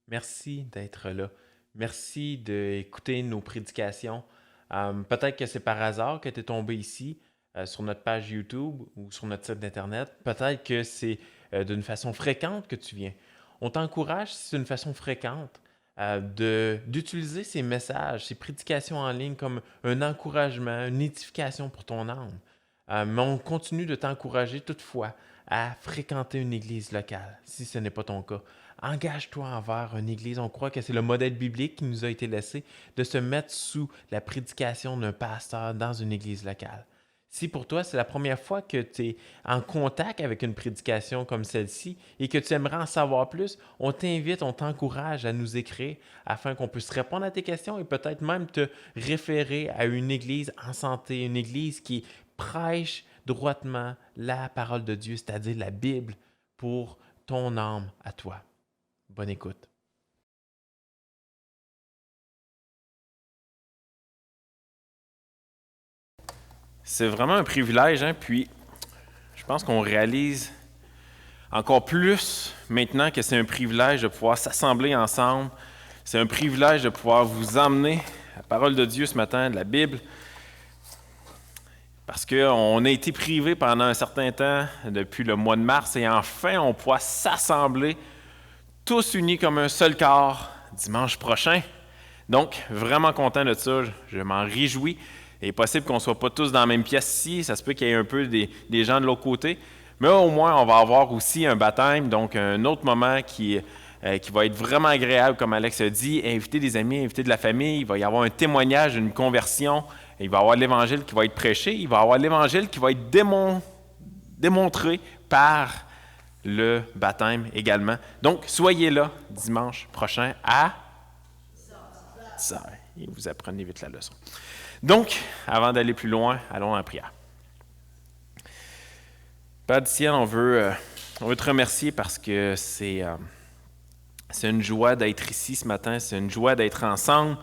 Merci d'être là. Merci d'écouter nos prédications. Peut-être que c'est par hasard que tu es tombé ici sur notre page YouTube ou sur notre site d'Internet. Peut-être que c'est d'une façon fréquente que tu viens. On t'encourage, si c'est d'une façon fréquente, d'utiliser ces messages, ces prédications en ligne comme un encouragement, une édification pour ton âme. Mais on continue de t'encourager toutefois à fréquenter une église locale, si ce n'est pas ton cas. Engage-toi envers une église. On croit que c'est le modèle biblique qui nous a été laissé de se mettre sous la prédication d'un pasteur dans une église locale. Si pour toi, c'est la première fois que tu es en contact avec une prédication comme celle-ci et que tu aimerais en savoir plus, on t'invite, on t'encourage à nous écrire afin qu'on puisse répondre à tes questions et peut-être même te référer à une église en santé, une église qui prêche droitement la parole de Dieu, c'est-à-dire la Bible, pour ton âme à toi. Bonne écoute. C'est vraiment un privilège, hein? Puis je pense qu'on réalise encore plus maintenant que c'est un privilège de pouvoir s'assembler ensemble. C'est un privilège de pouvoir vous emmener la parole de Dieu ce matin, de la Bible, parce qu'on a été privés pendant un certain temps depuis le mois de mars et enfin on pourra s'assembler tous unis comme un seul corps dimanche prochain. Donc, vraiment content de ça, je m'en réjouis. Il est possible qu'on ne soit pas tous dans la même pièce ici, ça se peut qu'il y ait un peu des gens de l'autre côté, mais au moins on va avoir aussi un baptême, donc un autre moment qui va être vraiment agréable, comme Alex a dit, inviter des amis, inviter de la famille, il va y avoir un témoignage, une conversion, il va y avoir l'Évangile qui va être prêché, il va y avoir l'Évangile qui va être démontré par le baptême également. Donc, soyez là dimanche prochain à 10h. Et vous apprenez vite la leçon. Donc, avant d'aller plus loin, allons en prière. Père du ciel, on veut te remercier parce que c'est une joie d'être ici ce matin, c'est une joie d'être ensemble,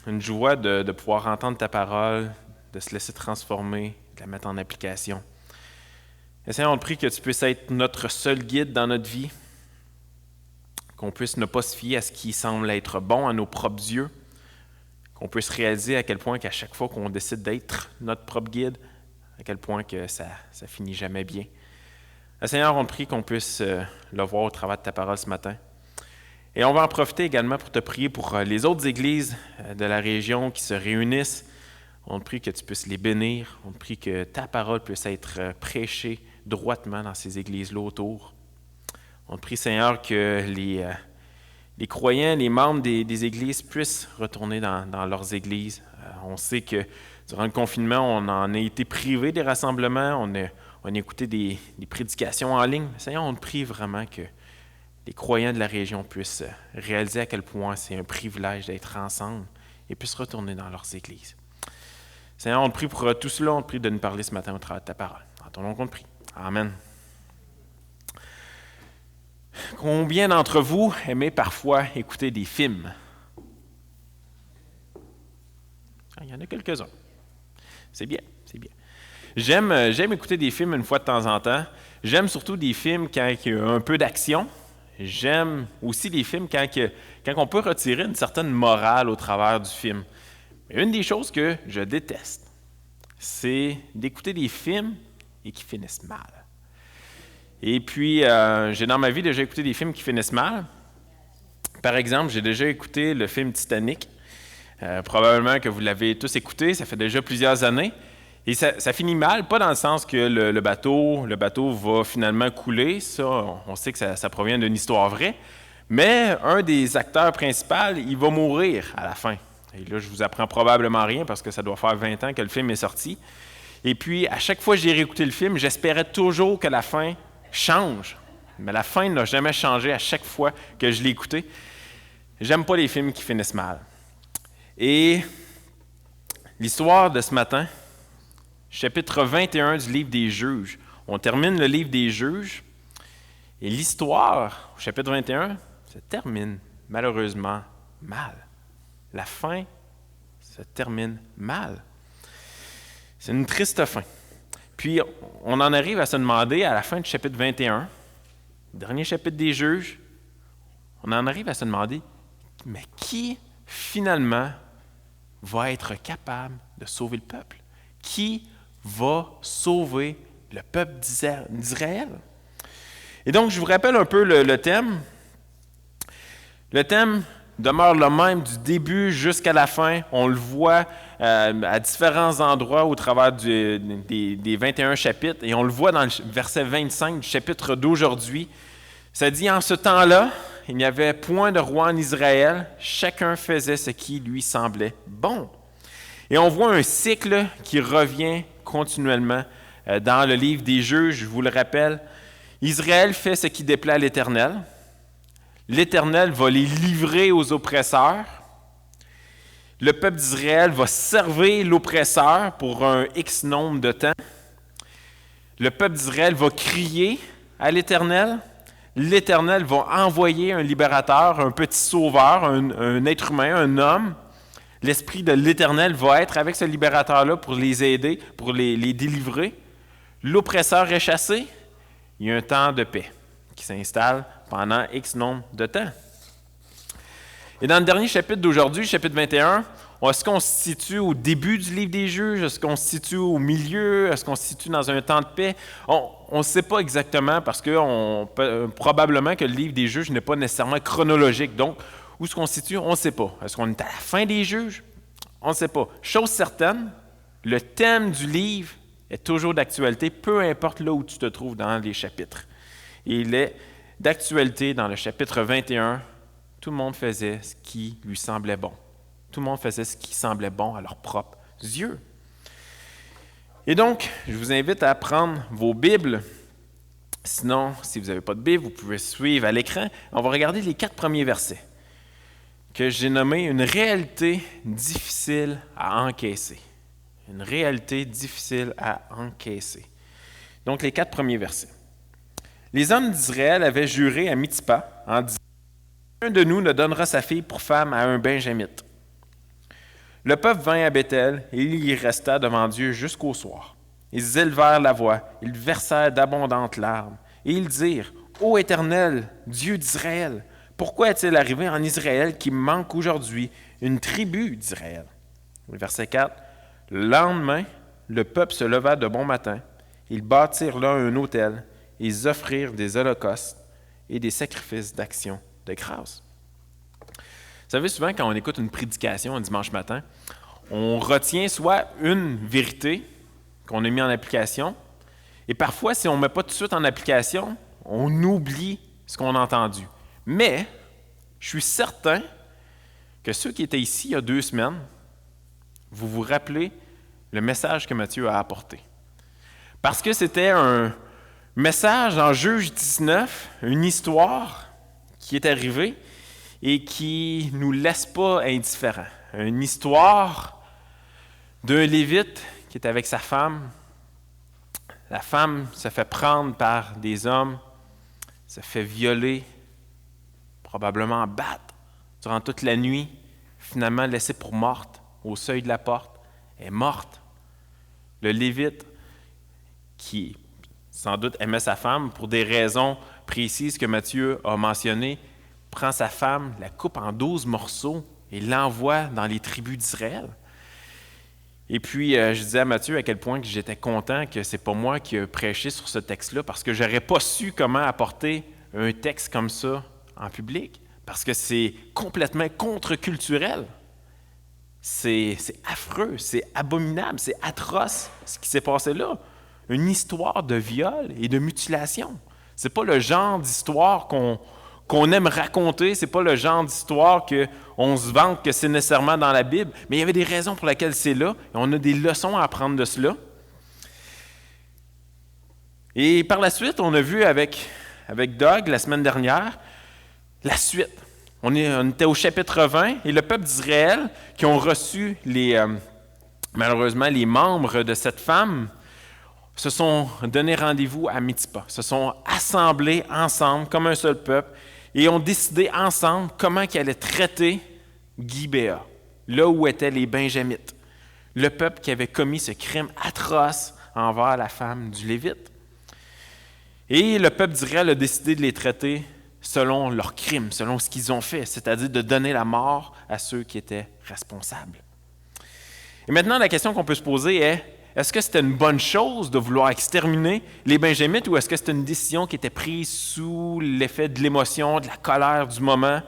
une joie de pouvoir entendre ta parole, de se laisser transformer, de la mettre en application. Et Seigneur, on te prie que tu puisses être notre seul guide dans notre vie, qu'on puisse ne pas se fier à ce qui semble être bon à nos propres yeux, qu'on puisse réaliser à quel point qu'à chaque fois qu'on décide d'être notre propre guide, à quel point que ça finit jamais bien. Seigneur, on te prie qu'on puisse le voir au travers de ta parole ce matin. Et on va en profiter également pour te prier pour les autres églises de la région qui se réunissent. On te prie que tu puisses les bénir. On te prie que ta parole puisse être prêchée droitement dans ces églises-là autour. On te prie, Seigneur, que les croyants, les membres des églises puissent retourner dans leurs églises. On sait que durant le confinement, on en a été privés des rassemblements, on a écouté des prédications en ligne. Seigneur, on te prie vraiment que les croyants de la région puissent réaliser à quel point c'est un privilège d'être ensemble et puissent retourner dans leurs églises. Seigneur, on te prie pour tout cela, on te prie de nous parler ce matin au travers de ta parole. En ton nom qu'on te prie. Amen. Combien d'entre vous aimez parfois écouter des films? Il y en a quelques-uns. C'est bien, c'est bien. J'aime écouter des films une fois de temps en temps. J'aime surtout des films quand il y a un peu d'action. J'aime aussi des films quand on peut retirer une certaine morale au travers du film. Mais une des choses que je déteste, c'est d'écouter des films et qui finissent mal. Et puis, j'ai dans ma vie déjà écouté des films qui finissent mal. Par exemple, j'ai déjà écouté le film Titanic. Probablement que vous l'avez tous écouté, ça fait déjà plusieurs années. Et ça finit mal, pas dans le sens que le bateau va finalement couler. Ça, on sait que ça provient d'une histoire vraie. Mais un des acteurs principaux, il va mourir à la fin. Et là, je vous apprends probablement rien parce que ça doit faire 20 ans que le film est sorti. Et puis, à chaque fois que j'ai réécouté le film, j'espérais toujours que la fin change. Mais la fin n'a jamais changé à chaque fois que je l'ai écouté. J'aime pas les films qui finissent mal. Et l'histoire de ce matin, chapitre 21 du livre des Juges. On termine le livre des Juges et l'histoire, au chapitre 21, se termine malheureusement mal. La fin se termine mal. C'est une triste fin. Puis, on en arrive à se demander à la fin du chapitre 21, le dernier chapitre des Juges, on en arrive à se demander, mais qui finalement va être capable de sauver le peuple? Qui va sauver le peuple d'Israël? Et donc, je vous rappelle un peu le thème. Le thème demeure le même du début jusqu'à la fin. On le voit à différents endroits au travers des 21 chapitres. Et on le voit dans le verset 25 du chapitre d'aujourd'hui. Ça dit, en ce temps-là, il n'y avait point de roi en Israël. Chacun faisait ce qui lui semblait bon. Et on voit un cycle qui revient continuellement dans le livre des Juges, je vous le rappelle. Israël fait ce qui déplaît à l'Éternel. L'Éternel va les livrer aux oppresseurs. Le peuple d'Israël va servir l'oppresseur pour un X nombre de temps. Le peuple d'Israël va crier à l'Éternel. L'Éternel va envoyer un libérateur, un petit sauveur, un être humain, un homme. L'Esprit de l'Éternel va être avec ce libérateur-là pour les aider, pour les délivrer. L'oppresseur est chassé. Il y a un temps de paix qui s'installe pendant X nombre de temps. Et dans le dernier chapitre d'aujourd'hui, chapitre 21, est-ce qu'on se situe au début du livre des Juges? Est-ce qu'on se situe au milieu? Est-ce qu'on se situe dans un temps de paix? On ne sait pas exactement parce que probablement que le livre des Juges n'est pas nécessairement chronologique. Donc, où est-ce qu'on se situe? On ne sait pas. Est-ce qu'on est à la fin des Juges? On ne sait pas. Chose certaine, le thème du livre est toujours d'actualité, peu importe là où tu te trouves dans les chapitres. Et il est d'actualité dans le chapitre 21. Tout le monde faisait ce qui lui semblait bon. Tout le monde faisait ce qui semblait bon à leurs propres yeux. Et donc, je vous invite à prendre vos Bibles. Sinon, si vous n'avez pas de Bible, vous pouvez suivre à l'écran. On va regarder les 4 premiers versets que j'ai nommés « Une réalité difficile à encaisser ». Une réalité difficile à encaisser. Donc, les 4 premiers versets. Les hommes d'Israël avaient juré à Mitzpa en disant « Aucun de nous ne donnera sa fille pour femme à un Benjamite. » Le peuple vint à Béthel et il y resta devant Dieu jusqu'au soir. Ils élevèrent la voix, ils versèrent d'abondantes larmes et ils dirent « Ô Éternel, Dieu d'Israël, pourquoi est-il arrivé en Israël qu'il manque aujourd'hui une tribu d'Israël? » Verset 4. Le lendemain, le peuple se leva de bon matin. Ils bâtirent là un autel. Ils offrirent des holocaustes et des sacrifices d'action de grâce. Vous savez, souvent, quand on écoute une prédication un dimanche matin, on retient soit une vérité qu'on a mis en application, et parfois, si on ne met pas tout de suite en application, on oublie ce qu'on a entendu. Mais, je suis certain que ceux qui étaient ici il y a 2 semaines, vous vous rappelez le message que Matthieu a apporté. Parce que c'était un message en Juge 19, une histoire qui est arrivée et qui ne nous laisse pas indifférents. Une histoire d'un Lévite qui est avec sa femme. La femme se fait prendre par des hommes, se fait violer, probablement battre durant toute la nuit, finalement laissée pour morte au seuil de la porte, est morte. Le Lévite, qui sans doute aimait sa femme pour des raisons précises que Matthieu a mentionnées, prend sa femme, la coupe en 12 morceaux et l'envoie dans les tribus d'Israël. Et puis, je disais à Matthieu à quel point que j'étais content que ce n'est pas moi qui ai prêché sur ce texte-là, parce que je n'aurais pas su comment apporter un texte comme ça en public, parce que c'est complètement contre-culturel. C'est affreux, c'est abominable, c'est atroce ce qui s'est passé là. Une histoire de viol et de mutilation. Ce n'est pas le genre d'histoire qu'on aime raconter, ce n'est pas le genre d'histoire qu'on se vante que c'est nécessairement dans la Bible, mais il y avait des raisons pour lesquelles c'est là, et on a des leçons à apprendre de cela. Et par la suite, on a vu avec Doug la semaine dernière la suite. On était au chapitre 20, et le peuple d'Israël, qui ont reçu malheureusement les membres de cette femme, se sont donné rendez-vous à Mitzpa, se sont assemblés ensemble comme un seul peuple et ont décidé ensemble comment ils allaient traiter Gibéa, là où étaient les Benjamites, le peuple qui avait commis ce crime atroce envers la femme du Lévite. Et le peuple d'Israël a décidé de les traiter selon leurs crimes, selon ce qu'ils ont fait, c'est-à-dire de donner la mort à ceux qui étaient responsables. Et maintenant, la question qu'on peut se poser est, est-ce que c'était une bonne chose de vouloir exterminer les Benjamites ou est-ce que c'était une décision qui était prise sous l'effet de l'émotion, de la colère du moment?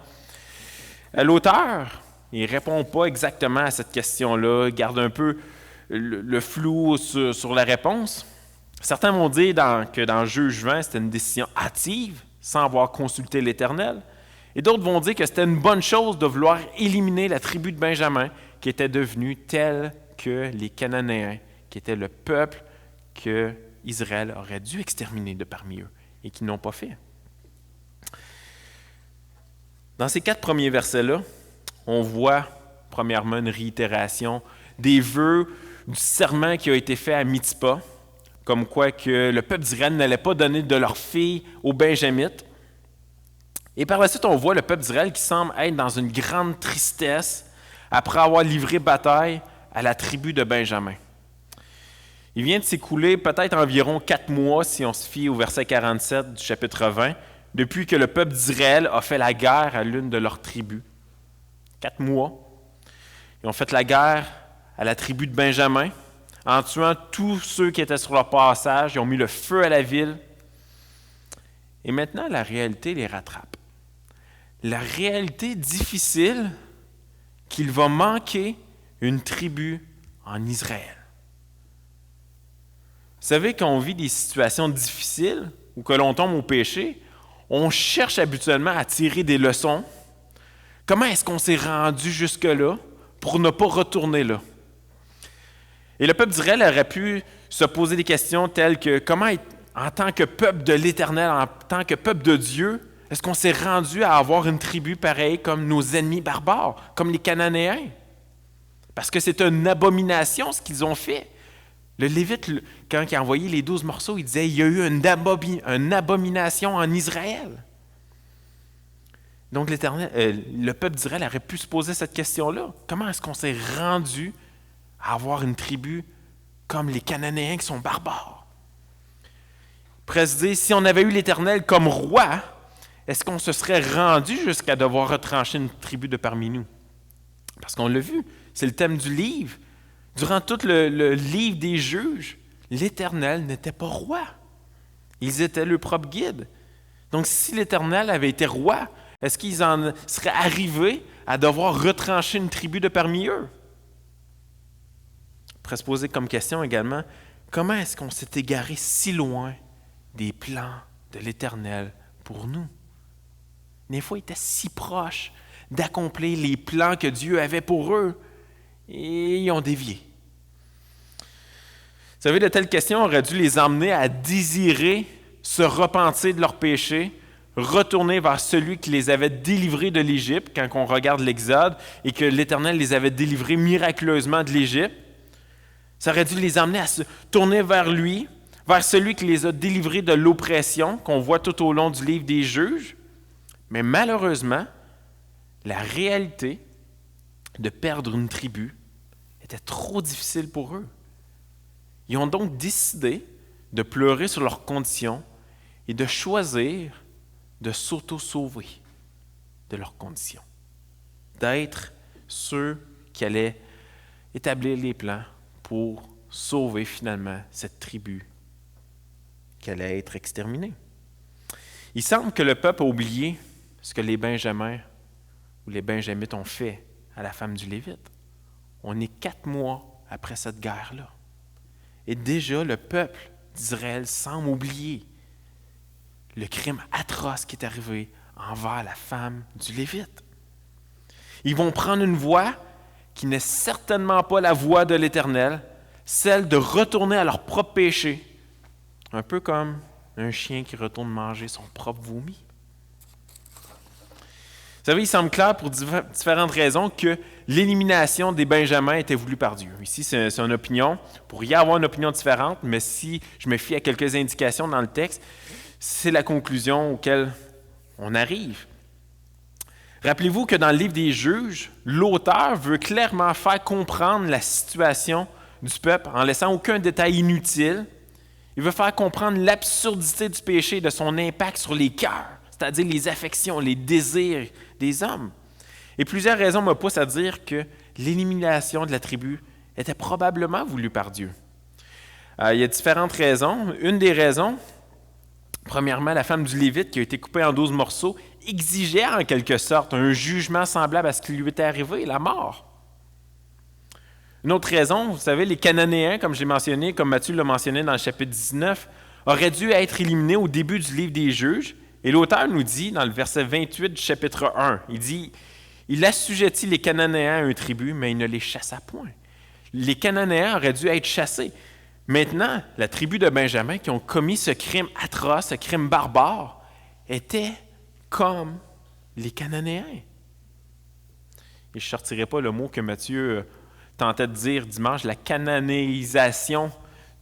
L'auteur, il ne répond pas exactement à cette question-là, il garde un peu le flou sur la réponse. Certains vont dire que dans Juge 20, c'était une décision hâtive, sans avoir consulté l'Éternel. Et d'autres vont dire que c'était une bonne chose de vouloir éliminer la tribu de Benjamin, qui était devenue telle que les Cananéens, qui étaient le peuple que Israël aurait dû exterminer de parmi eux, et qui n'ont pas fait. Dans ces 4 premiers versets-là, on voit, premièrement, une réitération des vœux du serment qui a été fait à Mitzpah, comme quoi que le peuple d'Israël n'allait pas donner de leurs filles aux Benjamites. Et par la suite, on voit le peuple d'Israël qui semble être dans une grande tristesse après avoir livré bataille à la tribu de Benjamin. Il vient de s'écouler peut-être environ 4 mois, si on se fie au verset 47 du chapitre 20, depuis que le peuple d'Israël a fait la guerre à l'une de leurs tribus. 4 mois. Ils ont fait la guerre à la tribu de Benjamin, en tuant tous ceux qui étaient sur leur passage. Ils ont mis le feu à la ville. Et maintenant, la réalité les rattrape. La réalité difficile qu'il va manquer une tribu en Israël. Vous savez, quand on vit des situations difficiles ou que l'on tombe au péché, on cherche habituellement à tirer des leçons. Comment est-ce qu'on s'est rendu jusque-là pour ne pas retourner là? Et le peuple d'Israël aurait pu se poser des questions telles que comment, en tant que peuple de l'Éternel, en tant que peuple de Dieu, est-ce qu'on s'est rendu à avoir une tribu pareille comme nos ennemis barbares, comme les Cananéens? Parce que c'est une abomination ce qu'ils ont fait. Le Lévite, quand il a envoyé les 12 morceaux, il disait « Il y a eu une abomination en Israël ». Donc le peuple d'Israël aurait pu se poser cette question-là. Comment est-ce qu'on s'est rendu à avoir une tribu comme les Cananéens qui sont barbares? Il pourrait se dire, si on avait eu l'Éternel comme roi, est-ce qu'on se serait rendu jusqu'à devoir retrancher une tribu de parmi nous? Parce qu'on l'a vu, c'est le thème du livre. Durant tout le livre des juges, l'Éternel n'était pas roi. Ils étaient le propre guide. Donc, si l'Éternel avait été roi, est-ce qu'ils en seraient arrivés à devoir retrancher une tribu de parmi eux? On pourrait se poser comme question également, comment est-ce qu'on s'est égaré si loin des plans de l'Éternel pour nous? Des fois, ils étaient si proches d'accomplir les plans que Dieu avait pour eux, et ils ont dévié. Vous savez, de telles questions auraient dû les emmener à désirer se repentir de leurs péchés, retourner vers celui qui les avait délivrés de l'Égypte, quand on regarde l'Exode, et que l'Éternel les avait délivrés miraculeusement de l'Égypte. Ça aurait dû les amener à se tourner vers lui, vers celui qui les a délivrés de l'oppression, qu'on voit tout au long du livre des Juges. Mais malheureusement, la réalité de perdre une tribu était trop difficile pour eux. Ils ont donc décidé de pleurer sur leurs conditions et de choisir de s'auto-sauver de leurs conditions, d'être ceux qui allaient établir les plans pour sauver finalement cette tribu qui allait être exterminée. Il semble que le peuple a oublié ce que les Benjamins ou les Benjamites ont fait à la femme du Lévite. On est 4 mois après cette guerre-là. Et déjà, le peuple d'Israël semble oublier le crime atroce qui est arrivé envers la femme du Lévite. Ils vont prendre une voie qui n'est certainement pas la voie de l'Éternel, celle de retourner à leur propre péché, un peu comme un chien qui retourne manger son propre vomi. Vous savez, il semble clair pour différentes raisons que l'élimination des Benjamins était voulue par Dieu. Ici, c'est une opinion. Il pourrait y avoir une opinion différente, mais si je me fie à quelques indications dans le texte, c'est la conclusion auquel on arrive. Rappelez-vous que dans le livre des Juges, l'auteur veut clairement faire comprendre la situation du peuple en laissant aucun détail inutile. Il veut faire comprendre l'absurdité du péché et de son impact sur les cœurs. c'est-à-dire les affections, les désirs des hommes. Et plusieurs raisons me poussent à dire que l'élimination de la tribu était probablement voulue par Dieu. Il y a différentes raisons. Une des raisons, premièrement, la femme du Lévite qui a été coupée en 12 morceaux exigeait en quelque sorte un jugement semblable à ce qui lui était arrivé, la mort. Une autre raison, vous savez, les Cananéens, comme j'ai mentionné, comme Matthieu l'a mentionné dans le chapitre 19, auraient dû être éliminés au début du livre des Juges. Et l'auteur nous dit, dans le verset 28 du chapitre 1, il dit « Il assujettit les Cananéens à un tribut, mais il ne les chassa point. » Les Cananéens auraient dû être chassés. Maintenant, la tribu de Benjamin qui ont commis ce crime atroce, ce crime barbare, était comme les Cananéens. Et je ne sortirai pas le mot que Matthieu tentait de dire dimanche, la cananéisation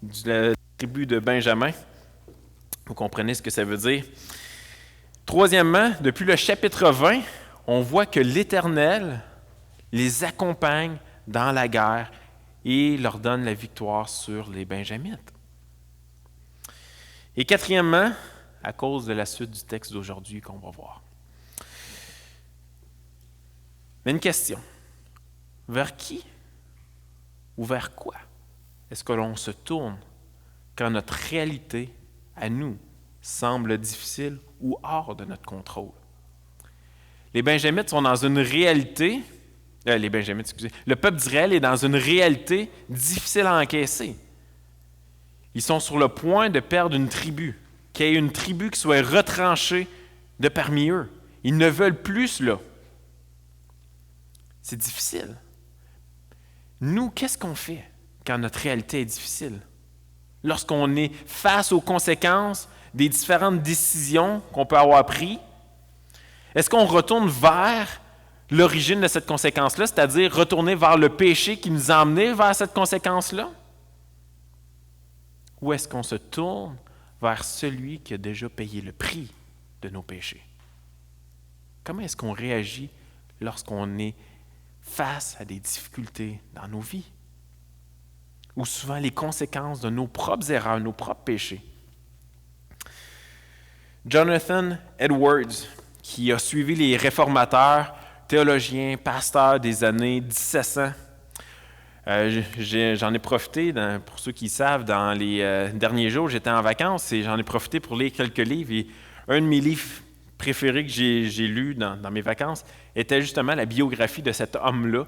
de la tribu de Benjamin. Vous comprenez ce que ça veut dire. Troisièmement, depuis le chapitre 20, on voit que l'Éternel les accompagne dans la guerre et leur donne la victoire sur les Benjamites. Et quatrièmement, à cause de la suite du texte d'aujourd'hui qu'on va voir. Mais une question. Vers qui ou vers quoi est-ce que l'on se tourne quand notre réalité, à nous, semble difficile ou hors de notre contrôle? Les Benjamites sont dans une réalité, le peuple d'Israël est dans une réalité difficile à encaisser. Ils sont sur le point de perdre une tribu, qu'il y ait une tribu qui soit retranchée de parmi eux. Ils ne veulent plus cela. C'est difficile. Nous, qu'est-ce qu'on fait quand notre réalité est difficile? Lorsqu'on est face aux conséquences des différentes décisions qu'on peut avoir prises, est-ce qu'on retourne vers l'origine de cette conséquence-là, c'est-à-dire retourner vers le péché qui nous a amenés vers cette conséquence-là? Ou est-ce qu'on se tourne vers celui qui a déjà payé le prix de nos péchés? Comment est-ce qu'on réagit lorsqu'on est face à des difficultés dans nos vies? Ou souvent les conséquences de nos propres erreurs, nos propres péchés. Jonathan Edwards, qui a suivi les réformateurs, théologiens, pasteurs des années 1700, j'en ai profité, pour ceux qui savent, dans les derniers jours, j'étais en vacances et j'en ai profité pour lire quelques livres. Et un de mes livres préférés que j'ai lu dans mes vacances était justement la biographie de cet homme-là.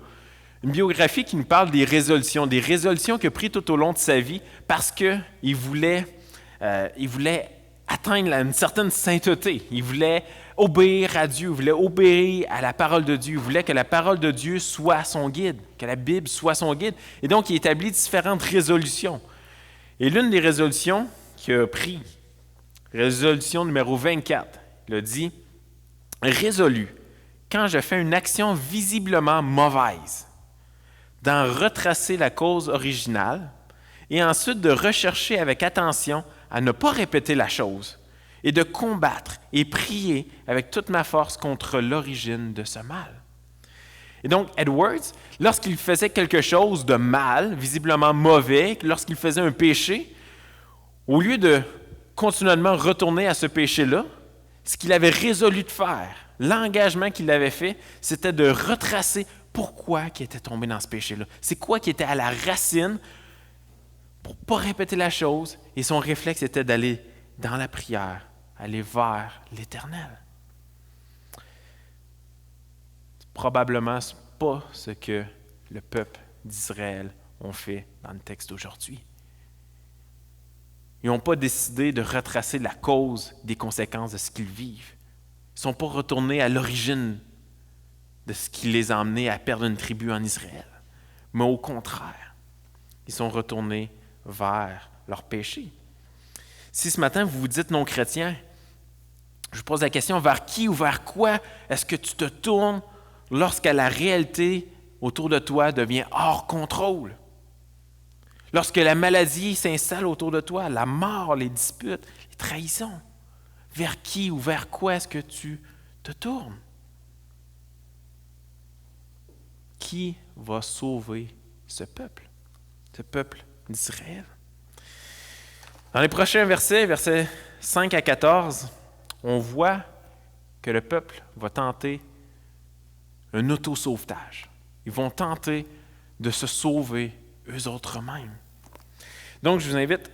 Une biographie qui nous parle des résolutions qu'il a prises tout au long de sa vie parce qu'il voulait atteindre une certaine sainteté. Il voulait obéir à Dieu, il voulait obéir à la parole de Dieu, il voulait que la parole de Dieu soit son guide, que la Bible soit son guide. Et donc, il établit différentes résolutions. Et l'une des résolutions qu'il a prises, résolution numéro 24, il a dit « Résolu, quand je fais une action visiblement mauvaise, d'en retracer la cause originale et ensuite de rechercher avec attention à ne pas répéter la chose et de combattre et prier avec toute ma force contre l'origine de ce mal. » Et donc, Edwards, lorsqu'il faisait quelque chose de mal, visiblement mauvais, lorsqu'il faisait un péché, au lieu de continuellement retourner à ce péché-là, ce qu'il avait résolu de faire, l'engagement qu'il avait fait, c'était de retracer pourquoi il était tombé dans ce péché-là. C'est quoi qui était à la racine pour ne pas répéter la chose. Et son réflexe était d'aller dans la prière, aller vers l'Éternel. Probablement pas ce que le peuple d'Israël ont fait dans le texte d'aujourd'hui. Ils n'ont pas décidé de retracer la cause des conséquences de ce qu'ils vivent. Ils ne sont pas retournés à l'origine de ce qui les a emmenés à perdre une tribu en Israël. Mais au contraire, ils sont retournés vers leur péché. Si ce matin vous vous dites non chrétien, je vous pose la question, vers qui ou vers quoi est-ce que tu te tournes lorsque la réalité autour de toi devient hors contrôle? Lorsque la maladie s'installe autour de toi, la mort, les disputes, les trahisons, vers qui ou vers quoi est-ce que tu te tournes? Qui va sauver ce peuple d'Israël? Dans les prochains versets 5 à 14, on voit que le peuple va tenter un auto-sauvetage. Ils vont tenter de se sauver eux autres mêmes. Donc, je vous invite,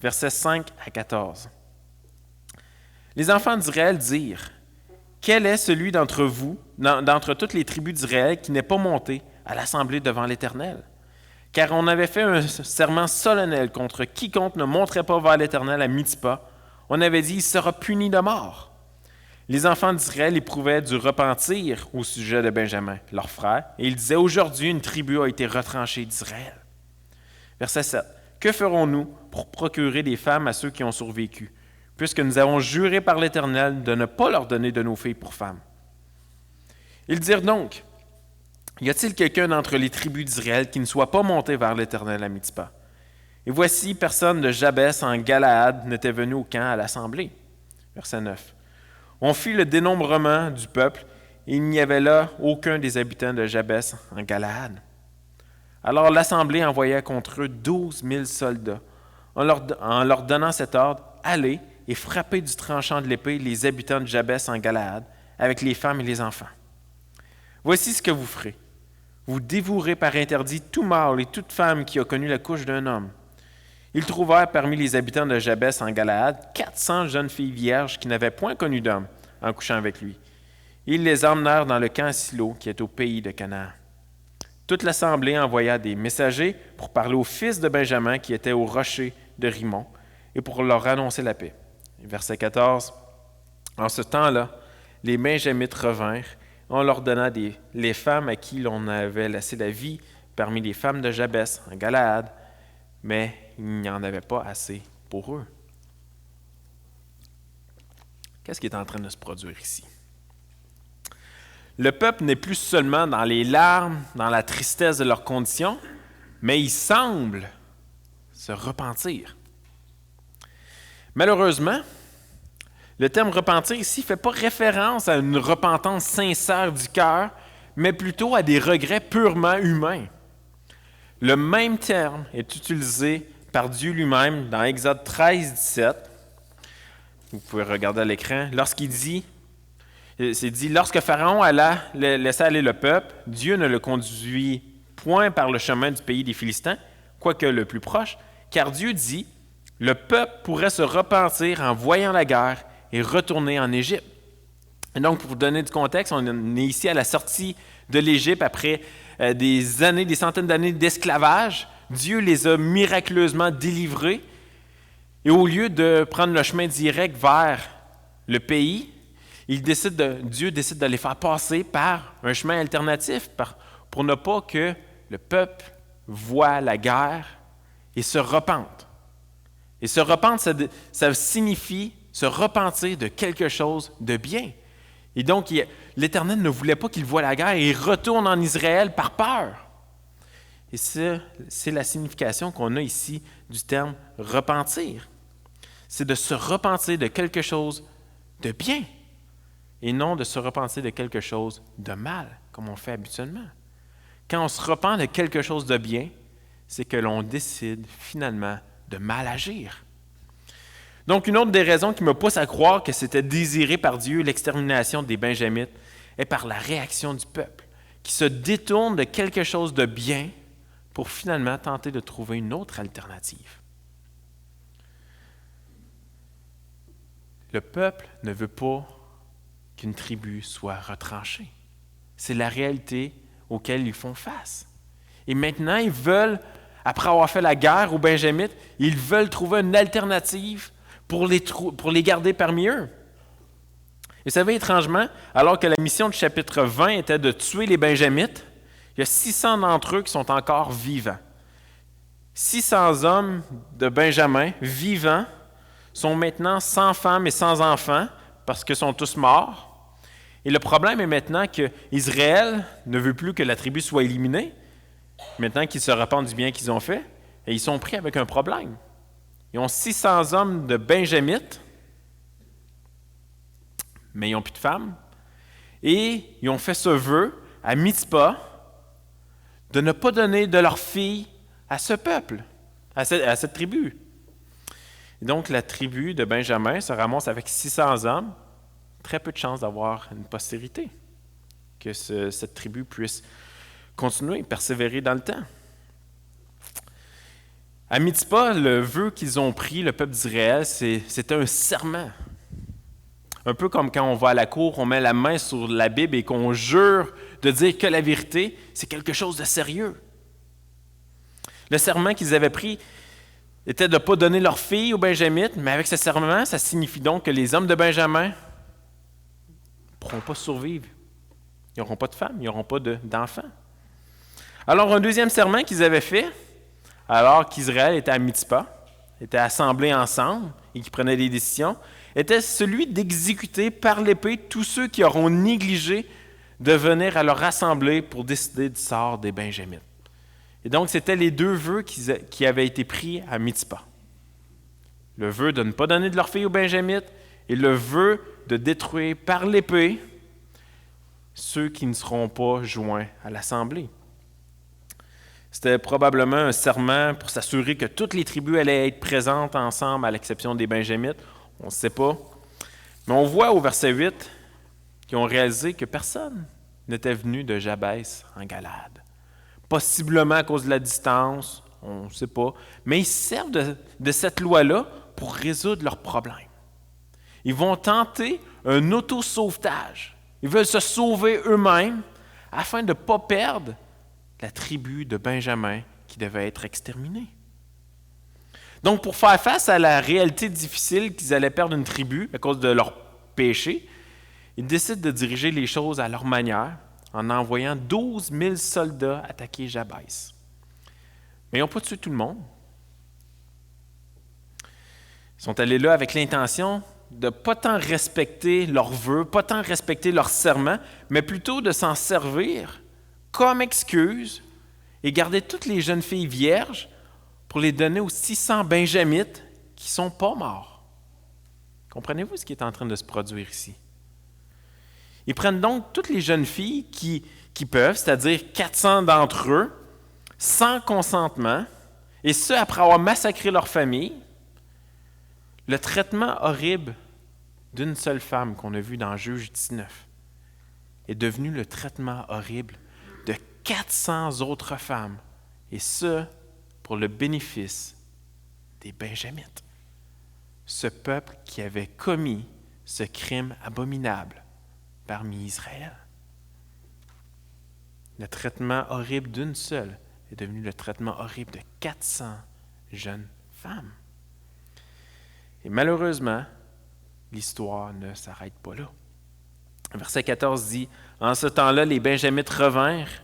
versets 5 à 14. Les enfants d'Israël dirent, « Quel est celui d'entre vous, d'entre toutes les tribus d'Israël, qui n'est pas monté à l'assemblée devant l'Éternel? Car on avait fait un serment solennel contre quiconque ne monterait pas vers l'Éternel à Mitzpa. On avait dit, il sera puni de mort. » Les enfants d'Israël éprouvaient du repentir au sujet de Benjamin, leur frère, et ils disaient, « Aujourd'hui, une tribu a été retranchée d'Israël. » Verset 7. « Que ferons-nous pour procurer des femmes à ceux qui ont survécu, puisque nous avons juré par l'Éternel de ne pas leur donner de nos filles pour femmes? » Ils dirent donc, « Y a-t-il quelqu'un d'entre les tribus d'Israël qui ne soit pas monté vers l'Éternel à Mitzpa? » Et voici, personne de Jabès en Galaad n'était venu au camp à l'assemblée. Verset 9. On fit le dénombrement du peuple, et il n'y avait là aucun des habitants de Jabès en Galaad. Alors l'assemblée envoya contre eux 12 000 soldats, en leur donnant cet ordre, « Allez et frappez du tranchant de l'épée les habitants de Jabès en Galaad, avec les femmes et les enfants. Voici ce que vous ferez. Vous dévouerez par interdit tout mâle et toute femme qui a connu la couche d'un homme. » Ils trouvèrent parmi les habitants de Jabès en Galaad 400 jeunes filles vierges qui n'avaient point connu d'homme en couchant avec lui. Ils les emmenèrent dans le camp à Silo, qui est au pays de Canaan. Toute l'assemblée envoya des messagers pour parler aux fils de Benjamin qui étaient au rocher de Rimon et pour leur annoncer la paix. Verset 14. En ce temps-là, les Benjamites revinrent. On leur donna les femmes à qui l'on avait laissé la vie parmi les femmes de Jabès en Galaad, mais il n'y en avait pas assez pour eux. Qu'est-ce qui est en train de se produire ici? Le peuple n'est plus seulement dans les larmes, dans la tristesse de leurs conditions, mais il semble se repentir. Malheureusement, le terme « repentir » ici ne fait pas référence à une repentance sincère du cœur, mais plutôt à des regrets purement humains. Le même terme est utilisé par Dieu lui-même dans Exode 13, 17. Vous pouvez regarder à l'écran. Lorsqu'il dit, c'est dit, lorsque Pharaon alla laisser aller le peuple, Dieu ne le conduit point par le chemin du pays des Philistins, quoique le plus proche, car Dieu dit, le peuple pourrait se repentir en voyant la guerre et retourner en Égypte. Et donc, pour vous donner du contexte, on est ici à la sortie de l'Égypte après des années, des centaines d'années d'esclavage. Dieu les a miraculeusement délivrés. Et au lieu de prendre le chemin direct vers le pays, Dieu décide de les faire passer par un chemin alternatif pour ne pas que le peuple voie la guerre et se repente. Et se repente, ça signifie se repentir de quelque chose de bien. Et donc, l'Éternel ne voulait pas qu'il voie la guerre et il retourne en Israël par peur. Et c'est la signification qu'on a ici du terme « repentir ». C'est de se repentir de quelque chose de bien et non de se repentir de quelque chose de mal, comme on fait habituellement. Quand on se repent de quelque chose de bien, c'est que l'on décide finalement de mal agir. Donc, une autre des raisons qui me pousse à croire que c'était désiré par Dieu, l'extermination des Benjamites, est par la réaction du peuple, qui se détourne de quelque chose de bien pour finalement tenter de trouver une autre alternative. Le peuple ne veut pas qu'une tribu soit retranchée. C'est la réalité auquel ils font face. Et maintenant, ils veulent, après avoir fait la guerre aux Benjamites, ils veulent trouver une alternative pour les garder parmi eux. Et vous savez, étrangement, alors que la mission du chapitre 20 était de tuer les Benjamites, il y a 600 d'entre eux qui sont encore vivants. 600 hommes de Benjamin vivants sont maintenant sans femmes et sans enfants parce qu'ils sont tous morts. Et le problème est maintenant qu'Israël ne veut plus que la tribu soit éliminée, maintenant qu'ils se repentent du bien qu'ils ont fait, et ils sont pris avec un problème. Ils ont 600 hommes de Benjamites, mais ils n'ont plus de femmes. Et ils ont fait ce vœu à Mitzpa de ne pas donner de leurs filles à ce peuple, à cette tribu. Et donc, la tribu de Benjamin se ramasse avec 600 hommes, très peu de chances d'avoir une postérité, que cette tribu puisse continuer, persévérer dans le temps. À Mitzpah, le vœu qu'ils ont pris, le peuple d'Israël, c'était un serment. Un peu comme quand on va à la cour, on met la main sur la Bible et qu'on jure de dire que la vérité, c'est quelque chose de sérieux. Le serment qu'ils avaient pris était de ne pas donner leur fille aux Benjamites, mais avec ce serment, ça signifie donc que les hommes de Benjamin ne pourront pas survivre. Ils n'auront pas de femmes, ils n'auront pas d'enfants. Alors, un deuxième serment qu'ils avaient fait, alors qu'Israël était à Mitzpah, était assemblé ensemble et qui prenait des décisions, était celui d'exécuter par l'épée tous ceux qui auront négligé de venir à leur assemblée pour décider du sort des Benjamites. Et donc, c'était les deux vœux qui avaient été pris à Mitzpah. Le vœu de ne pas donner de leur fille aux Benjamites et le vœu de détruire par l'épée ceux qui ne seront pas joints à l'assemblée. C'était probablement un serment pour s'assurer que toutes les tribus allaient être présentes ensemble, à l'exception des Benjamites. On ne sait pas. Mais on voit au verset 8 qu'ils ont réalisé que personne n'était venu de Jabès en Galade. Possiblement à cause de la distance, on ne sait pas. Mais ils servent de cette loi-là pour résoudre leurs problèmes. Ils vont tenter un auto-sauvetage. Ils veulent se sauver eux-mêmes afin de ne pas perdre la tribu de Benjamin qui devait être exterminée. Donc, pour faire face à la réalité difficile qu'ils allaient perdre une tribu à cause de leur péché, ils décident de diriger les choses à leur manière en envoyant 12 000 soldats attaquer Jabès. Mais ils n'ont pas tué tout le monde. Ils sont allés là avec l'intention de ne pas tant respecter leurs vœux, pas tant respecter leurs serments, mais plutôt de s'en servir comme excuse et garder toutes les jeunes filles vierges pour les donner aux 600 Benjamites qui ne sont pas morts. Comprenez-vous ce qui est en train de se produire ici? Ils prennent donc toutes les jeunes filles qui peuvent, c'est-à-dire 400 d'entre eux, sans consentement, et ce, après avoir massacré leur famille. Le traitement horrible d'une seule femme qu'on a vu dans Juge 19 est devenu le traitement horrible de 400 autres femmes, et ce, pour le bénéfice des Benjamites. Ce peuple qui avait commis ce crime abominable parmi Israël. Le traitement horrible d'une seule est devenu le traitement horrible de 400 jeunes femmes. Et malheureusement, l'histoire ne s'arrête pas là. Verset 14 dit, « En ce temps-là, les Benjamites revinrent,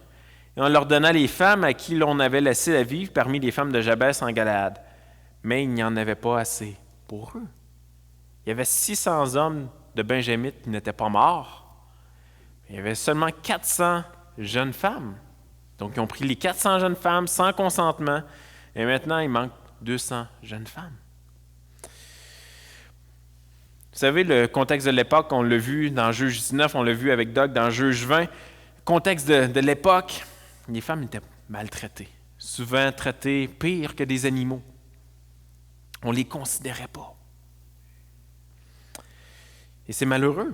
et on leur donna les femmes à qui l'on avait laissé la vie parmi les femmes de Jabès en Galade. Mais il n'y en avait pas assez pour eux. Il y avait 600 hommes de Benjamites qui n'étaient pas morts. Il y avait seulement 400 jeunes femmes. Donc, ils ont pris les 400 jeunes femmes sans consentement, et maintenant, il manque 200 jeunes femmes. Vous savez, le contexte de l'époque, on l'a vu dans Juge 19, on l'a vu avec Doug dans Juge 20. Le contexte de l'époque, les femmes étaient maltraitées, souvent traitées pire que des animaux. On ne les considérait pas. Et c'est malheureux.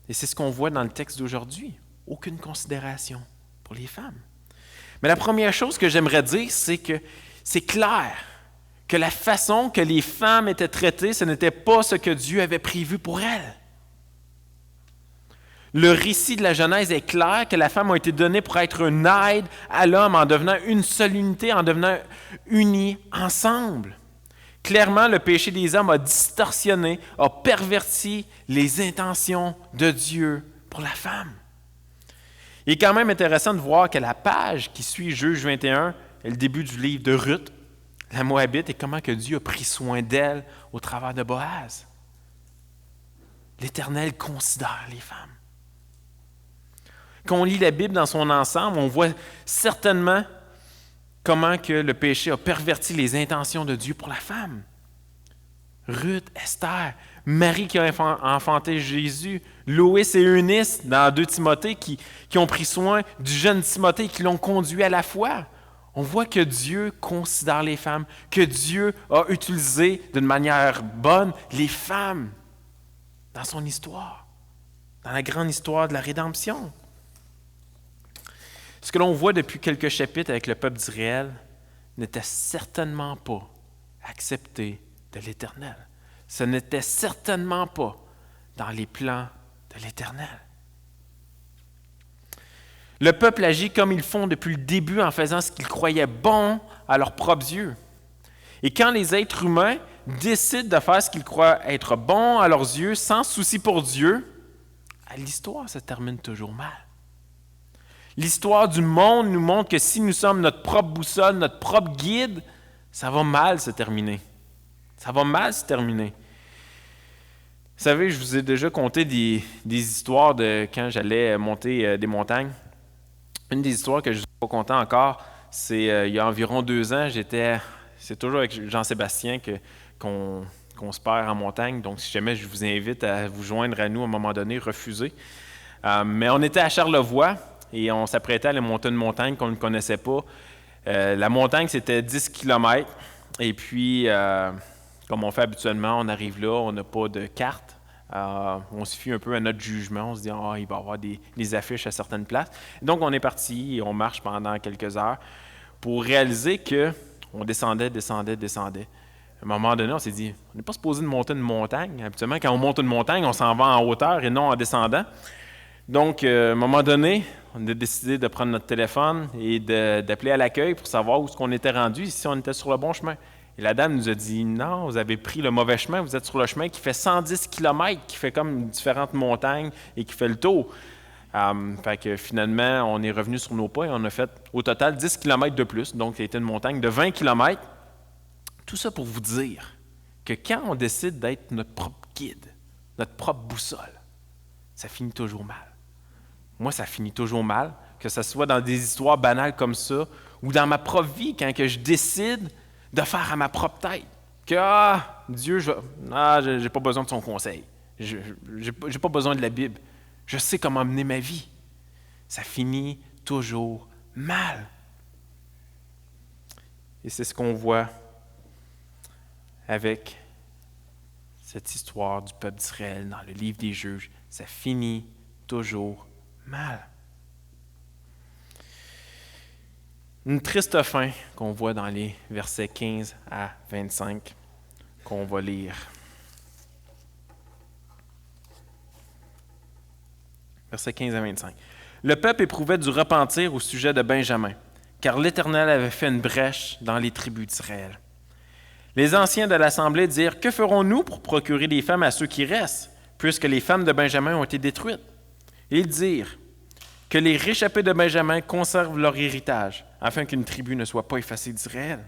Et c'est ce qu'on voit dans le texte d'aujourd'hui. Aucune considération pour les femmes. Mais la première chose que j'aimerais dire, c'est que c'est clair que la façon que les femmes étaient traitées, ce n'était pas ce que Dieu avait prévu pour elles. Le récit de la Genèse est clair que la femme a été donnée pour être une aide à l'homme en devenant une seule unité, en devenant unis ensemble. Clairement, le péché des hommes a distorsionné, a perverti les intentions de Dieu pour la femme. Il est quand même intéressant de voir que la page qui suit Juge 21 est le début du livre de Ruth, la Moabite, et comment que Dieu a pris soin d'elle au travers de Boaz. L'Éternel considère les femmes. Quand on lit la Bible dans son ensemble, on voit certainement comment que le péché a perverti les intentions de Dieu pour la femme. Ruth, Esther, Marie qui a enfanté Jésus, Loïs et Eunice dans 2 Timothée qui ont pris soin du jeune Timothée et qui l'ont conduit à la foi. On voit que Dieu considère les femmes, que Dieu a utilisé d'une manière bonne les femmes dans son histoire. dans la grande histoire de la rédemption. Ce que l'on voit depuis quelques chapitres avec le peuple d'Israël n'était certainement pas accepté de l'Éternel. Ce n'était certainement pas dans les plans de l'Éternel. Le peuple agit comme ils font depuis le début en faisant ce qu'ils croyaient bon à leurs propres yeux. Et quand les êtres humains décident de faire ce qu'ils croient être bon à leurs yeux, sans souci pour Dieu, l'histoire se termine toujours mal. L'histoire du monde nous montre que si nous sommes notre propre boussole, notre propre guide, ça va mal se terminer. Ça va mal se terminer. Vous savez, je vous ai déjà conté des histoires de quand j'allais monter des montagnes. Une des histoires que je ne suis pas content encore, c'est il y a environ 2 ans, c'est toujours avec Jean-Sébastien qu'on se perd en montagne. Donc, si jamais je vous invite à vous joindre à nous à un moment donné, refusez. Mais on était à Charlevoix et on s'apprêtait à aller monter une montagne qu'on ne connaissait pas. La montagne, c'était 10 km. Et puis, comme on fait habituellement, on arrive là, on n'a pas de carte. On se fie un peu à notre jugement. On se dit, il va y avoir des affiches à certaines places. Donc, on est parti et on marche pendant quelques heures pour réaliser qu'on descendait. À un moment donné, on s'est dit, on n'est pas supposé de monter une montagne. Habituellement, quand on monte une montagne, on s'en va en hauteur et non en descendant. Donc, à un moment donné, on a décidé de prendre notre téléphone et d'appeler à l'accueil pour savoir où est-ce qu'on était rendu, si on était sur le bon chemin. Et la dame nous a dit, non, vous avez pris le mauvais chemin, vous êtes sur le chemin qui fait 110 km, qui fait comme différentes montagnes et qui fait le tour. Fait que finalement, on est revenu sur nos pas et on a fait au total 10 km de plus. Donc, c'était une montagne de 20 km. Tout ça pour vous dire que quand on décide d'être notre propre guide, notre propre boussole, ça finit toujours mal. Moi, ça finit toujours mal, que ce soit dans des histoires banales comme ça ou dans ma propre vie, quand que je décide de faire à ma propre tête. Que, Dieu, j'ai pas besoin de son conseil. J'ai pas besoin de la Bible. Je sais comment mener ma vie. Ça finit toujours mal. Et c'est ce qu'on voit avec cette histoire du peuple d'Israël dans le livre des Juges. Ça finit toujours mal. Une triste fin qu'on voit dans les versets 15 à 25 qu'on va lire. Versets 15 à 25. Le peuple éprouvait du repentir au sujet de Benjamin, car l'Éternel avait fait une brèche dans les tribus d'Israël. Les anciens de l'Assemblée dirent, « Que ferons-nous pour procurer des femmes à ceux qui restent, puisque les femmes de Benjamin ont été détruites? » Et ils dirent, « Que les réchappés de Benjamin conservent leur héritage, afin qu'une tribu ne soit pas effacée d'Israël.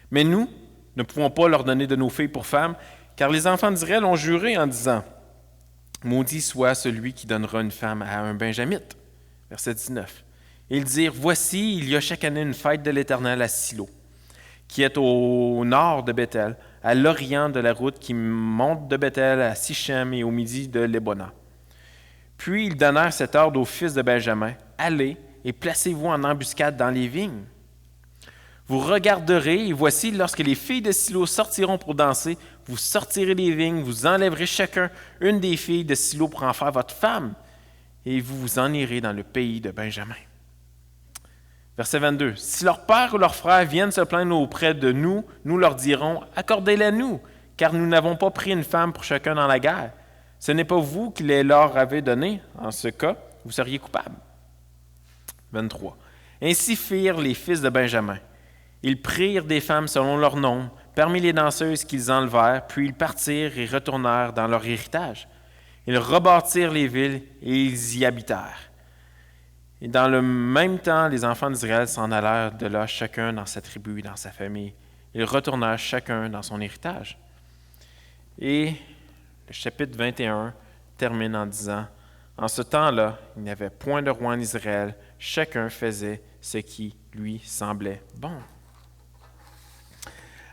Mais nous ne pouvons pas leur donner de nos filles pour femmes, car les enfants d'Israël ont juré en disant, « Maudit soit celui qui donnera une femme à un Benjamite. » Verset 19. Ils dirent, « Voici, il y a chaque année une fête de l'Éternel à Silo, qui est au nord de Bethel, à l'orient de la route qui monte de Bethel à Sichem et au midi de Lébona. » Puis ils donnèrent cet ordre aux fils de Benjamin, « Allez et placez-vous en embuscade dans les vignes. Vous regarderez, et voici, lorsque les filles de Silo sortiront pour danser, vous sortirez des vignes, vous enlèverez chacun une des filles de Silo pour en faire votre femme, et vous vous en irez dans le pays de Benjamin. » Verset 22. « Si leur père ou leur frère viennent se plaindre auprès de nous, nous leur dirons, « Accordez-la nous, car nous n'avons pas pris une femme pour chacun dans la guerre. Ce n'est pas vous qui les leur avez donnés. En ce cas, vous seriez coupables. » 23. « Ainsi firent les fils de Benjamin. Ils prirent des femmes selon leur nombre, parmi les danseuses qu'ils enlevèrent, puis ils partirent et retournèrent dans leur héritage. Ils rebâtirent les villes et ils y habitèrent. Et dans le même temps, les enfants d'Israël s'en allèrent de là, chacun dans sa tribu et dans sa famille. Ils retournèrent chacun dans son héritage. » Et le chapitre 21 termine en disant, « En ce temps-là, il n'y avait point de roi en Israël, chacun faisait ce qui lui semblait bon. »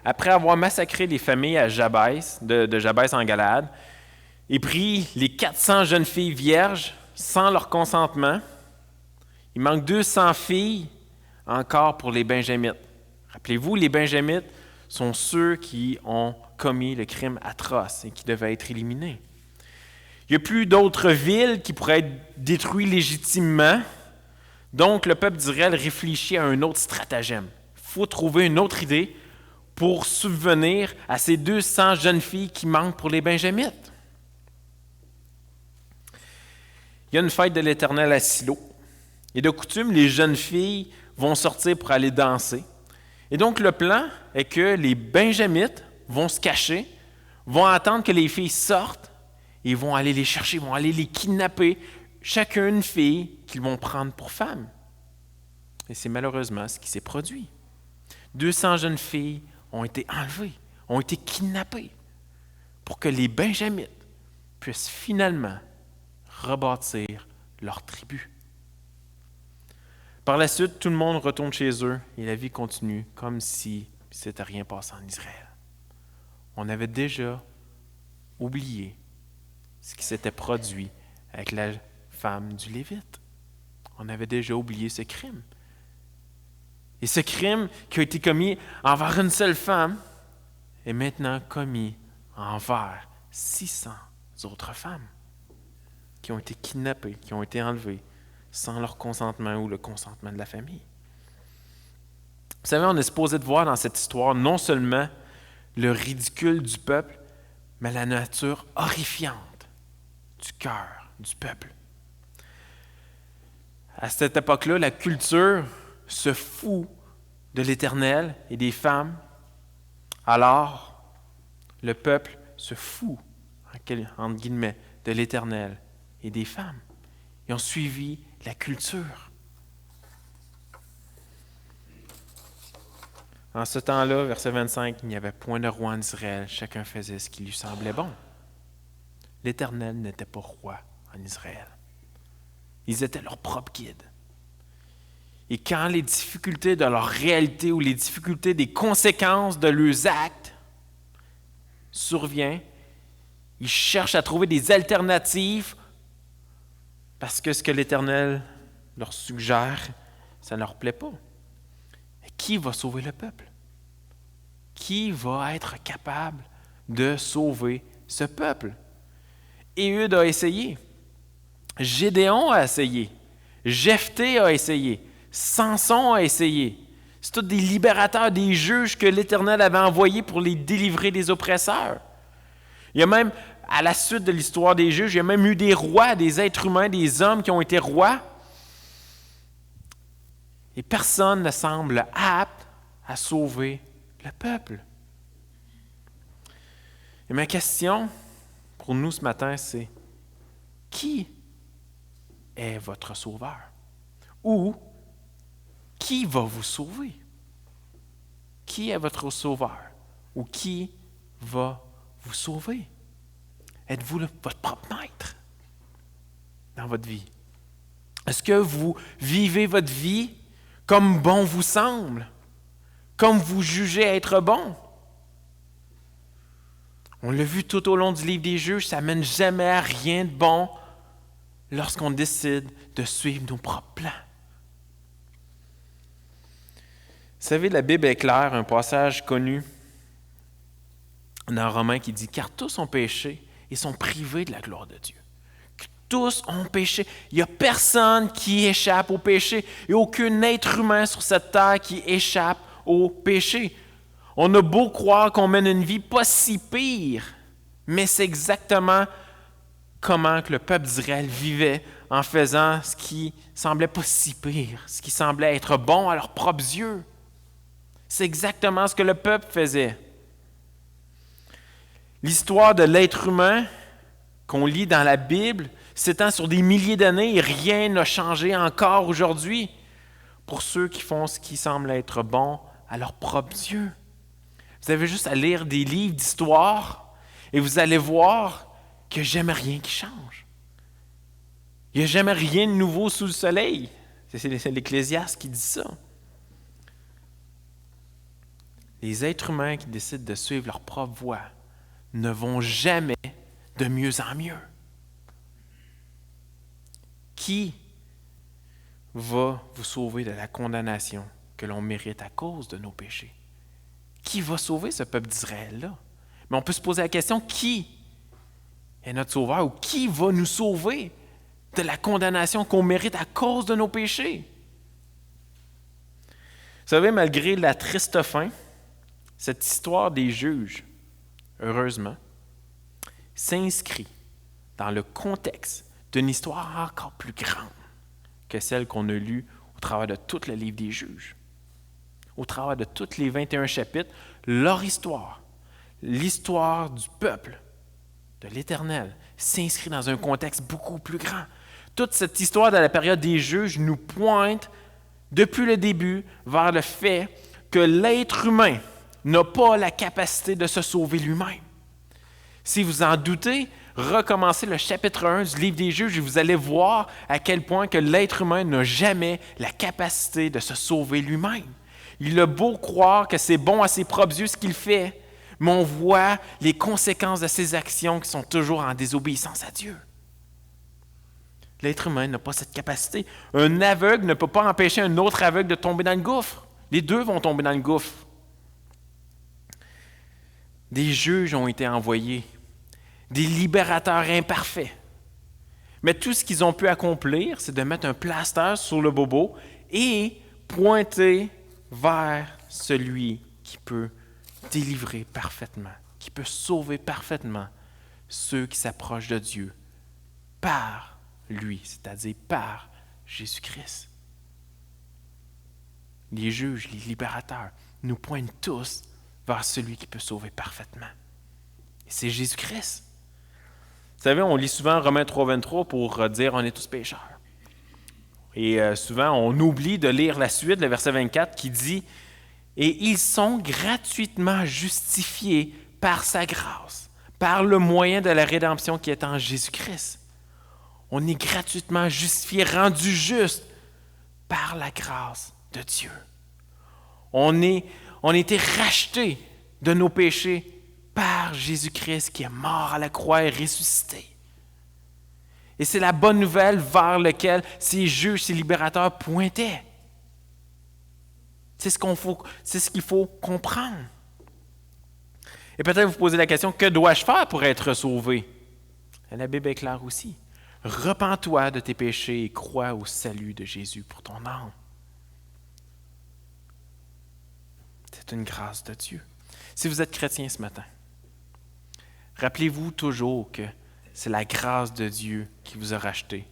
Après avoir massacré les familles à Jabès, de Jabès en Galaad, et pris les 400 jeunes filles vierges sans leur consentement, il manque 200 filles encore pour les Benjamites. Rappelez-vous, les Benjamites sont ceux qui ont commis le crime atroce et qui devaient être éliminés. Il n'y a plus d'autres villes qui pourraient être détruites légitimement. Donc, le peuple d'Israël réfléchit à un autre stratagème. Il faut trouver une autre idée pour subvenir à ces 200 jeunes filles qui manquent pour les Benjamites. Il y a une fête de l'Éternel à Silo. Et de coutume, les jeunes filles vont sortir pour aller danser. Et donc, le plan est que les Benjamites vont se cacher, vont attendre que les filles sortent et vont aller les chercher, vont aller les kidnapper, chacune une fille qu'ils vont prendre pour femme. Et c'est malheureusement ce qui s'est produit. 200 jeunes filles ont été enlevées, ont été kidnappées pour que les Benjamites puissent finalement rebâtir leur tribu. Par la suite, tout le monde retourne chez eux et la vie continue comme si il ne s'était rien passé en Israël. On avait déjà oublié ce qui s'était produit avec la femme du Lévite. On avait déjà oublié ce crime. Et ce crime qui a été commis envers une seule femme est maintenant commis envers 600 autres femmes qui ont été kidnappées, qui ont été enlevées sans leur consentement ou le consentement de la famille. Vous savez, on est supposé de voir dans cette histoire non seulement le ridicule du peuple, mais la nature horrifiante du cœur du peuple. À cette époque-là, la culture se fout de l'Éternel et des femmes, alors le peuple se fout, entre guillemets, de l'Éternel et des femmes. Ils ont suivi la culture. En ce temps-là, verset 25, il n'y avait point de roi en Israël, chacun faisait ce qui lui semblait bon. L'Éternel n'était pas roi en Israël. Ils étaient leurs propres guides. Et quand les difficultés de leur réalité ou les difficultés des conséquences de leurs actes surviennent, ils cherchent à trouver des alternatives parce que ce que l'Éternel leur suggère, ça ne leur plaît pas. Et qui va sauver le peuple? Qui va être capable de sauver ce peuple? Éhud a essayé. Gédéon a essayé. Jephthé a essayé. Samson a essayé. C'est tous des libérateurs, des juges que l'Éternel avait envoyés pour les délivrer des oppresseurs. Il y a même, à la suite de l'histoire des juges, il y a même eu des rois, des êtres humains, des hommes qui ont été rois. Et personne ne semble apte à sauver le peuple. Et ma question pour nous ce matin, c'est qui est votre sauveur? Ou qui va vous sauver? Qui est votre sauveur? Ou qui va vous sauver? Êtes-vous votre propre maître dans votre vie? Est-ce que vous vivez votre vie comme bon vous semble? Comme vous jugez être bon? On l'a vu tout au long du livre des Juges, ça ne mène jamais à rien de bon lorsqu'on décide de suivre nos propres plans. Vous savez, la Bible est claire, un passage connu dans Romains qui dit « Car tous ont péché et sont privés de la gloire de Dieu. » Tous ont péché. Il n'y a personne qui échappe au péché et aucun être humain sur cette terre qui échappe au péché. On a beau croire qu'on mène une vie pas si pire, mais c'est exactement comment que le peuple d'Israël vivait en faisant ce qui semblait pas si pire, ce qui semblait être bon à leurs propres yeux. C'est exactement ce que le peuple faisait. L'histoire de l'être humain qu'on lit dans la Bible s'étend sur des milliers d'années et rien n'a changé encore aujourd'hui pour ceux qui font ce qui semble être bon à leurs propres yeux. Vous avez juste à lire des livres d'histoire et vous allez voir qu'il n'y a jamais rien qui change. Il n'y a jamais rien de nouveau sous le soleil. C'est l'Ecclésiaste qui dit ça. Les êtres humains qui décident de suivre leur propre voie ne vont jamais de mieux en mieux. Qui va vous sauver de la condamnation que l'on mérite à cause de nos péchés? Qui va sauver ce peuple d'Israël-là? Mais on peut se poser la question, qui est notre Sauveur, ou qui va nous sauver de la condamnation qu'on mérite à cause de nos péchés? Vous savez, malgré la triste fin, cette histoire des juges, heureusement, s'inscrit dans le contexte d'une histoire encore plus grande que celle qu'on a lue au travers de tout le livre des juges. Au travers de tous les 21 chapitres, leur histoire, l'histoire du peuple, de l'Éternel, s'inscrit dans un contexte beaucoup plus grand. Toute cette histoire de la période des juges nous pointe depuis le début vers le fait que l'être humain n'a pas la capacité de se sauver lui-même. Si vous en doutez, recommencez le chapitre 1 du livre des Juges et vous allez voir à quel point que l'être humain n'a jamais la capacité de se sauver lui-même. Il a beau croire que c'est bon à ses propres yeux ce qu'il fait, mais on voit les conséquences de ses actions qui sont toujours en désobéissance à Dieu. L'être humain n'a pas cette capacité. Un aveugle ne peut pas empêcher un autre aveugle de tomber dans le gouffre. Les deux vont tomber dans le gouffre. Des juges ont été envoyés, des libérateurs imparfaits. Mais tout ce qu'ils ont pu accomplir, c'est de mettre un plaster sur le bobo et pointer vers celui qui peut délivrer parfaitement, qui peut sauver parfaitement ceux qui s'approchent de Dieu par lui, c'est-à-dire par Jésus-Christ. Les juges, les libérateurs, nous pointent tous vers celui qui peut sauver parfaitement. Et c'est Jésus-Christ. Vous savez, on lit souvent Romains 3,23 pour dire on est tous pécheurs. Et souvent, on oublie de lire la suite, le verset 24, qui dit « Et ils sont gratuitement justifiés par sa grâce, par le moyen de la rédemption qui est en Jésus-Christ. » On est gratuitement justifié, rendu juste par la grâce de Dieu. On a été racheté de nos péchés par Jésus-Christ qui est mort à la croix et ressuscité. Et c'est la bonne nouvelle vers laquelle ces juges, ces libérateurs pointaient. C'est ce qu'il faut comprendre. Et peut-être vous posez la question, que dois-je faire pour être sauvé? Et la Bible est claire aussi. Repens-toi de tes péchés et crois au salut de Jésus pour ton âme. C'est une grâce de Dieu. Si vous êtes chrétien ce matin, rappelez-vous toujours que c'est la grâce de Dieu qui vous a racheté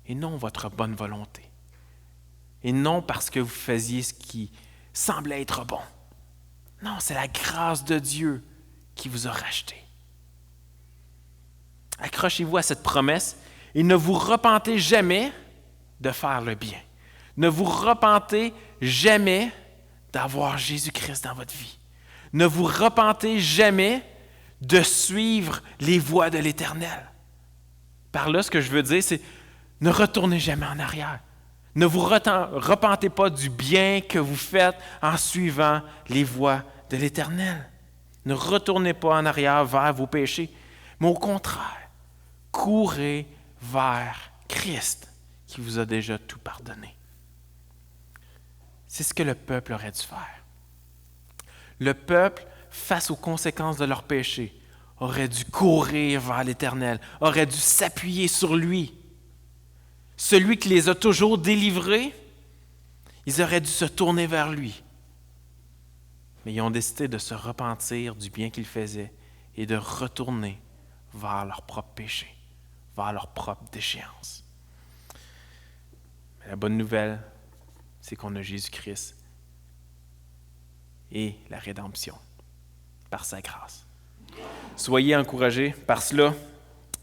et non votre bonne volonté. Et non parce que vous faisiez ce qui semblait être bon. Non, c'est la grâce de Dieu qui vous a racheté. Accrochez-vous à cette promesse et ne vous repentez jamais de faire le bien. Ne vous repentez jamais d'avoir Jésus-Christ dans votre vie. Ne vous repentez jamais de suivre les voies de l'Éternel. Par là, ce que je veux dire, c'est ne retournez jamais en arrière. Ne vous repentez pas du bien que vous faites en suivant les voies de l'Éternel. Ne retournez pas en arrière vers vos péchés, mais au contraire, courez vers Christ qui vous a déjà tout pardonné. C'est ce que le peuple aurait dû faire. Le peuple, face aux conséquences de leur péché, aurait dû courir vers l'Éternel, aurait dû s'appuyer sur lui. Celui qui les a toujours délivrés, ils auraient dû se tourner vers lui. Mais ils ont décidé de se repentir du bien qu'ils faisaient et de retourner vers leur propre péché, vers leur propre déchéance. Mais la bonne nouvelle, c'est qu'on a Jésus-Christ et la rédemption par sa grâce. Soyez encouragés par cela,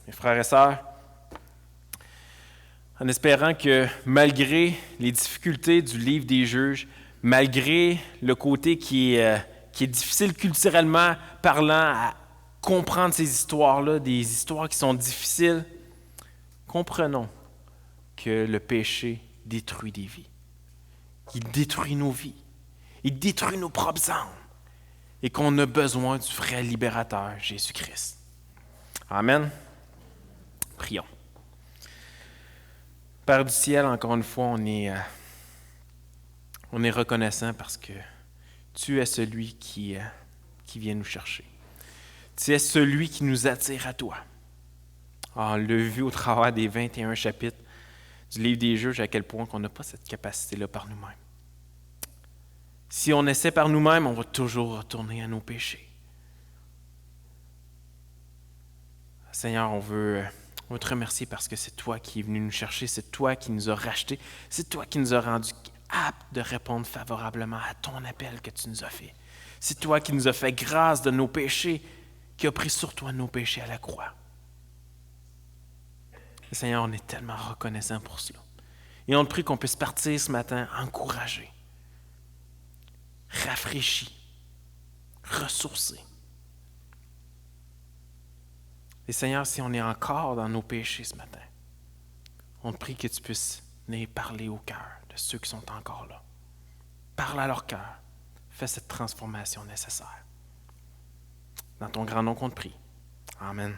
mes frères et sœurs, en espérant que malgré les difficultés du livre des juges, malgré le côté qui est difficile culturellement parlant à comprendre ces histoires-là, des histoires qui sont difficiles, comprenons que le péché détruit des vies. Il détruit nos vies. Il détruit nos propres âmes. Et qu'on a besoin du vrai libérateur, Jésus-Christ. Amen. Prions. Père du ciel, encore une fois, on est reconnaissant parce que tu es celui qui vient nous chercher. Tu es celui qui nous attire à toi. On l'a vu au travers des 21 chapitres du livre des Juges à quel point on n'a pas cette capacité-là par nous-mêmes. Si on essaie par nous-mêmes, on va toujours retourner à nos péchés. Seigneur, on veut te remercier parce que c'est toi qui es venu nous chercher, c'est toi qui nous as rachetés, c'est toi qui nous as rendus aptes de répondre favorablement à ton appel que tu nous as fait. C'est toi qui nous as fait grâce de nos péchés, qui a pris sur toi nos péchés à la croix. Et Seigneur, on est tellement reconnaissant pour cela. Et on te prie qu'on puisse partir ce matin encouragé, rafraîchi, ressourcé. Et Seigneur, si on est encore dans nos péchés ce matin, on te prie que tu puisses venir parler au cœur de ceux qui sont encore là. Parle à leur cœur. Fais cette transformation nécessaire. Dans ton grand nom qu'on te prie. Amen.